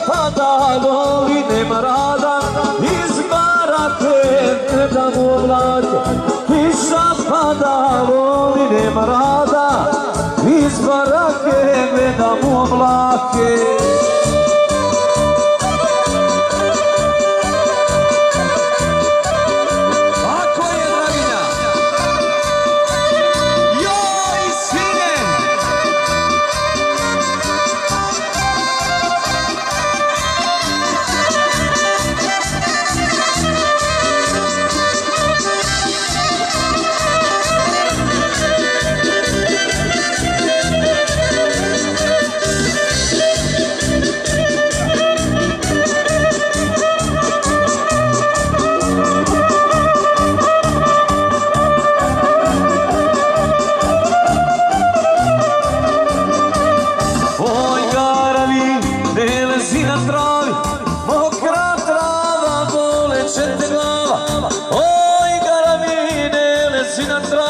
pada, voli nema rada, iz barake ne dam oblake. Kiša pada, voli nema rada, iz barake ne dam oblake. Oj, gara mi ne lezi na travi.